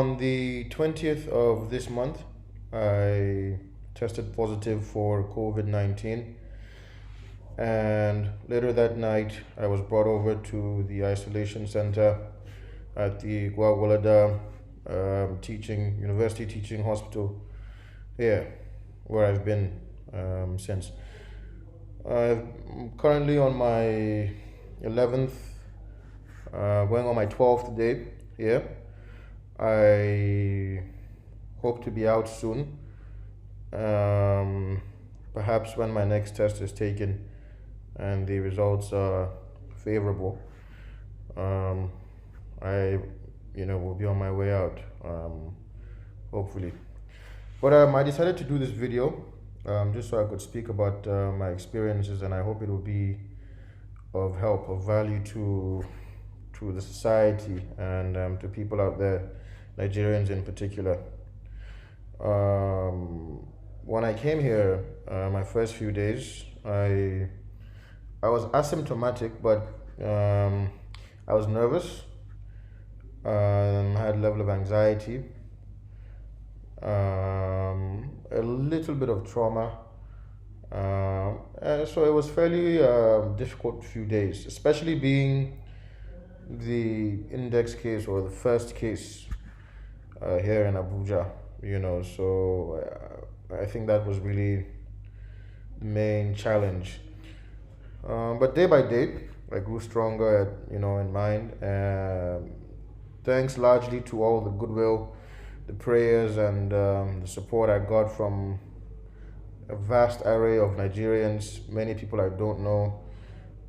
On the 20th of this month, I tested positive for COVID-19, and later that night, I was brought over to the isolation center at the Gwagwalada University Teaching Hospital here, where I've been since. I'm currently on my 11th, going on my 12th day here. I hope to be out soon. Perhaps when my next test is taken and the results are favorable, I, will be on my way out, hopefully. But I decided to do this video just so I could speak about my experiences, and I hope it will be of help, of value to the society and to people out there, Nigerians in particular. When I came here, my first few days, I was asymptomatic, but I was nervous. I had a level of anxiety, a little bit of trauma. So it was fairly difficult few days, especially being the index case or the first case here in Abuja, so I think that was really the main challenge. But day by day, I grew stronger, in mind. Thanks largely to all the goodwill, the prayers, and the support I got from a vast array of Nigerians, many people I don't know,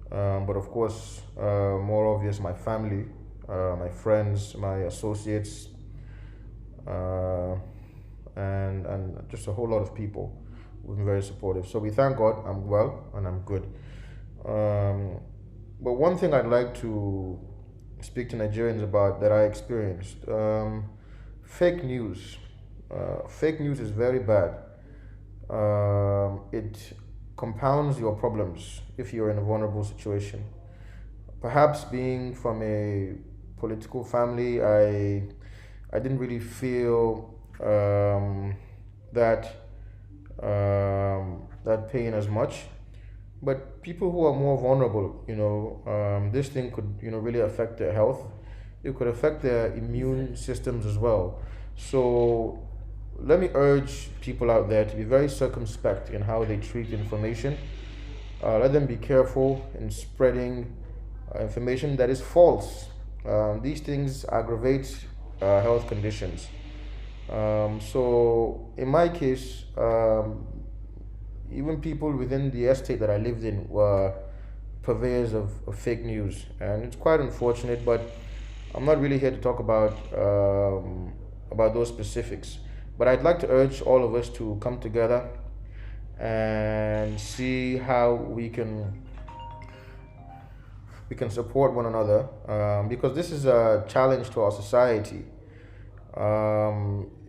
but of course, more obvious, my family, my friends, my associates, and just a whole lot of people who've been very supportive. So we thank God I'm well and I'm good. But one thing I'd like to speak to Nigerians about that I experienced, fake news. Fake news is very bad. It compounds your problems if you're in a vulnerable situation. Perhaps being from a political family, I didn't really feel that pain as much. But people who are more vulnerable, this thing could, really affect their health. It could affect their immune systems as well. So let me urge people out there to be very circumspect in how they treat information. Let them be careful in spreading information that is false. These things aggravate health conditions. So in my case, even people within the estate that I lived in were purveyors of fake news, and it's quite unfortunate. But I'm not really here to talk about those specifics. But I'd like to urge all of us to come together and see how we can support one another, because this is a challenge to our society.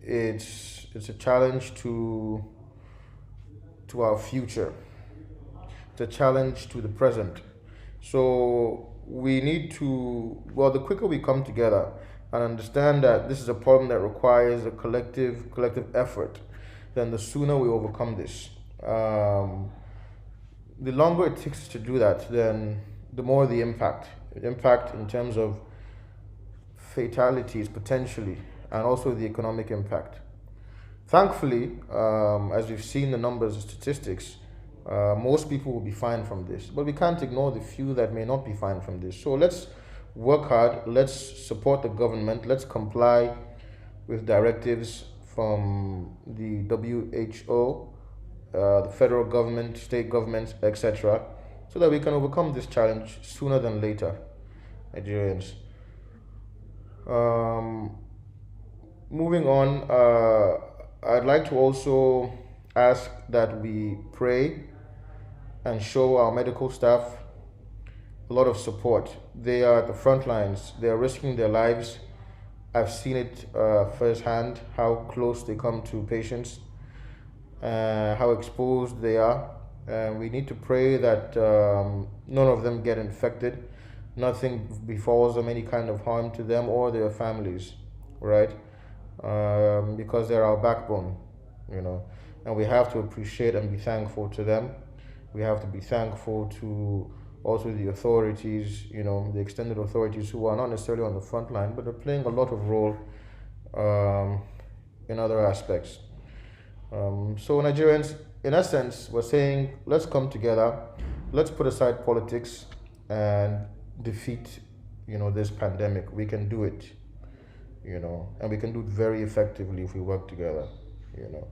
It's a challenge to our future. It's a challenge to the present. So we need to, the quicker we come together and understand that this is a problem that requires a collective effort, then the sooner we overcome this. The longer it takes to do that, then the more the impact in terms of fatalities potentially, and also the economic impact. Thankfully, as we've seen the numbers and statistics, most people will be fine from this, but we can't ignore the few that may not be fine from this. So let's work hard, let's support the government, let's comply with directives from the WHO, the federal government, state governments, etc., so that we can overcome this challenge sooner than later, Nigerians. Moving on, I'd like to also ask that we pray and show our medical staff a lot of support. They are at the front lines. They are risking their lives. I've seen it firsthand, how close they come to patients, how exposed they are. We need to pray that none of them get infected, nothing befalls them, any kind of harm to them or their families, right? because they're our backbone, you know, and we have to appreciate and be thankful to them. We have to be thankful to also the authorities, the extended authorities who are not necessarily on the front line, but are playing a lot of role um, in other aspects. So Nigerians, in essence, were saying, let's come together, let's put aside politics and defeat, this pandemic. We can do it, and we can do it very effectively if we work together, you know.